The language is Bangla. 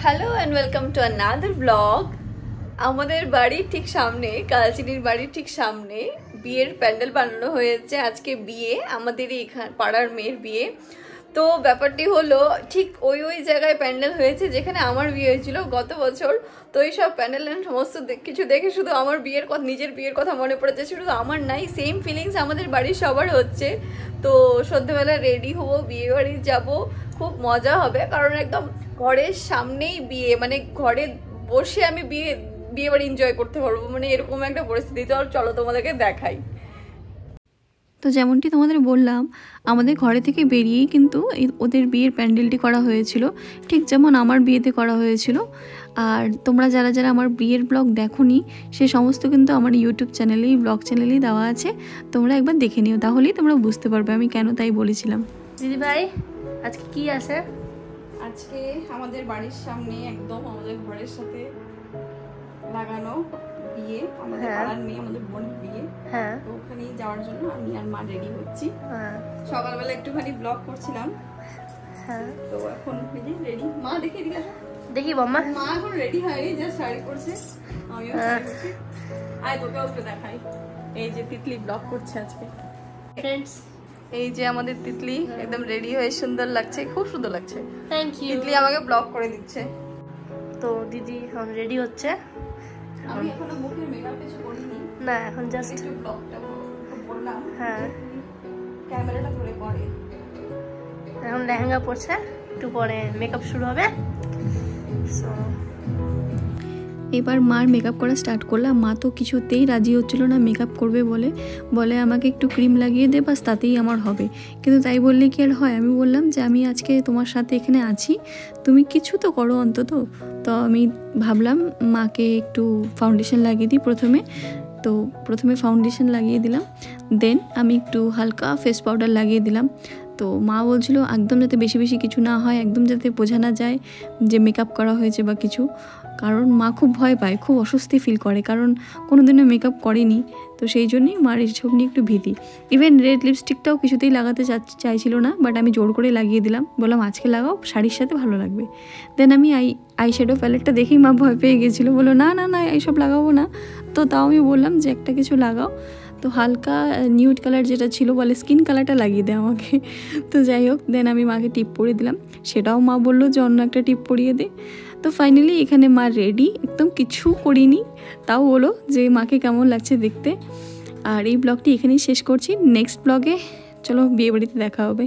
Hello and welcome to another blog. আমাদের বাড়ির ঠিক সামনে, কালচিনির বাড়ির ঠিক সামনে বিয়ের প্যান্ডেল বানানো হয়েছে। আজকে বিয়ে, আমাদের এখানে পাড়ার মেয়ের বিয়ে। তো ব্যাপারটি হলো ঠিক ওই জায়গায় প্যান্ডেল হয়েছে যেখানে আমার বিয়ে হয়েছিল গত বছর। তো এইসব প্যান্ডেল সমস্ত কিছু দেখে শুধু আমার বিয়ের কথা, নিজের বিয়ের কথা মনে পড়েছে। শুধু আমার নাই, সেম ফিলিংস আমাদের বাড়ির সবার হচ্ছে। তো সন্ধ্যেবেলা রেডি হবো, বিয়ে বাড়ি যাবো, খুব মজা হবে। কারণ একদম ঘরের সামনেই বিয়ে, মানে ঘরে বসে আমি বিয়ে বাড়ি এনজয় করতে পারবো, মানে এরকম একটা পরিস্থিতি। চলো তোমাদেরকে দেখাই। তো যেমনটি তোমাদের বললাম, আমাদের ঘরে থেকে বেরিয়েই কিন্তু ওদের বিয়ের প্যান্ডেলটি করা হয়েছিল, ঠিক যেমন আমার বিয়েতে করা হয়েছিল। আর তোমরা যারা যারা আমার বিয়ের ব্লগ দেখোনি, সে সমস্ত কিন্তু আমার ইউটিউব চ্যানেলেই, ব্লগ চ্যানেলেই দেওয়া আছে। তোমরা একবার দেখে নিও, তাহলেই তোমরা বুঝতে পারবে আমি কেন তাই বলেছিলাম। দিদি ভাই, আজকে কি আছে? আজকে আমাদের বাড়ির সামনে একদম আমাদের ঘরের সাথে লাগানো বিয়ে, আমাদের পাড়ার মেয়ে, আমাদের বোনের বিয়ে। হ্যাঁ, তো ওখানে যাওয়ার জন্য আমি আর মা রেডি হচ্ছি। সকালবেলা একটুখানি ব্লগ করছিলাম। হ্যাঁ, তো এখন রেডি। মা দেখে দিকে দেখি বাম্মা, মা এখন রেডি হয়নি, জাস্ট শাড়ি পরছে। আমিও শাড়ি পরছি। আয় তোকে ওকে দেখাই। এই যে তিতলি ব্লগ করছে আজকে। ফ্রেন্ডস, এই যে আমাদের তিতলি একদম রেডি হয়ে সুন্দর লাগছে, খুব সুন্দর লাগছে। Thank you. তিতলি আমাকে ব্লগ করে দিচ্ছে। তো দিদি এখন রেডি হচ্ছে। আমি এখনো মুখে মেকআপ কিছু করিনি না, এখন জাস্ট একটু ব্লগটা বললাম। হ্যাঁ, ক্যামেরাটা ধরে পরে এখন লেহেঙ্গা পরছে, একটু পরে মেকআপ শুরু হবে। সো এবার মার মেকআপ করা স্টার্ট করলাম। মা তো কিছুতেই রাজি হচ্ছিল না মেকআপ করবে বলে আমাকে একটু ক্রিম লাগিয়ে দে, বাস তাতেই আমার হবে। কিন্তু তাই বললে কি আর হয়? আমি বললাম যে আমি আজকে তোমার সাথে এখানে আছি, তুমি কিছু তো করো অন্তত। তো আমি ভাবলাম মাকে একটু ফাউন্ডেশন লাগিয়ে দিই তো প্রথমে ফাউন্ডেশন লাগিয়ে দিলাম, দেন আমি একটু হালকা ফেস পাউডার লাগিয়ে দিলাম। তো মা বলছিল একদম যাতে বেশি বেশি কিছু না হয়, একদম যাতে বোঝা না যায় যে মেকআপ করা হয়েছে বা কিছু। কারণ মা খুব ভয় পায়, খুব অস্বস্তি ফিল করে, কারণ কোনোদিনও মেকআপ করেনি। তো সেই জন্যই মার এইসব নিয়ে একটু ভীতি। ইভেন রেড লিপস্টিকটাও কিছুতেই লাগাতে চাইছিল না, বাট আমি জোর করে লাগিয়ে দিলাম। বললাম আজকে লাগাও, শাড়ির সাথে ভালো লাগবে। দেন আমি আই শ্যাডো প্যালেটটা দেখেই মা ভয় পেয়ে গেছিলো, বললো না না না এইসব লাগাবো না। তো তাও আমি বললাম যে একটা কিছু লাগাও। তো হালকা নিউড কালার যেটা ছিল, বলে স্কিন কালারটা লাগিয়ে দেয় আমাকে। তো যাই হোক, দেন আমি মাকে টিপ পরিয়ে দিলাম। সেটাও মা বললো যে অন্য একটা টিপ পরিয়ে দে। তো ফাইনালি এখানে মা রেডি, একদম কিছু করিনি, তাও বলো যে মাকে কেমন লাগছে দেখতে। আর এই ব্লগটি এখানেই শেষ করছি। নেক্সট ব্লগে চলো বিয়ে বাড়িতে দেখা হবে।